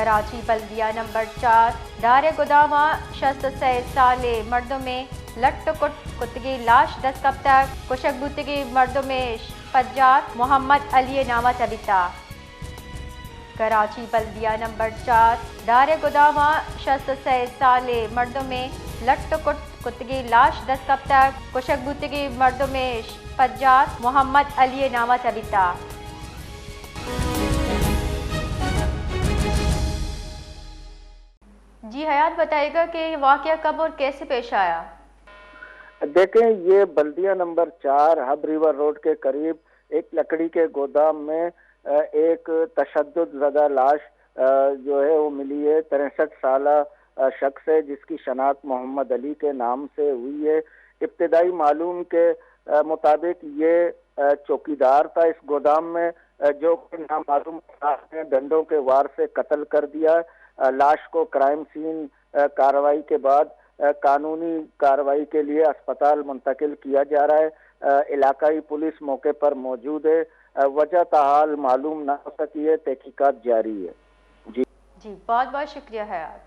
कराची बल्दिया number 4 दारे गोदामा शस्त से साले मर्दों में लट कुतगी लाश 10 कब तक कुशक बुतगी मर्दों में फज्जार मोहम्मद अली नामा तबिता। कराची बल्दिया नंबर 4 दारे गोदामा शस्त से साले मर्दों में लट कुतगी लाश 10 कब तक कुशक बुतगी मर्दों में फज्जार मोहम्मद अली नामा तबिता। जी हयात, बताइएगा कि वाकया कब और कैसे पेश आया। देखें, ये बल्दिया नंबर 4 हब रिवर रोड के करीब एक लकड़ी के गोदाम में एक तशद्दुद ज़दा लाश जो है वो मिली है। 63 साला शख्स है जिसकी शनाख्त मोहम्मद अली के नाम से हुई है। इब्तिदाई मालूम के मुताबिक ये चौकीदार था इस गोदाम में, जो नामालूम ने डंडों के वार से कत्ल कर दिया। लाश को क्राइम सीन कार्रवाई के बाद कानूनी कार्रवाई के लिए अस्पताल मुंतकिल किया जा रहा है। इलाकाई पुलिस मौके पर मौजूद है। वजह ताहाल मालूम ना हो सकी है, तहकीकात जारी है। जी बहुत बहुत शुक्रिया हयात।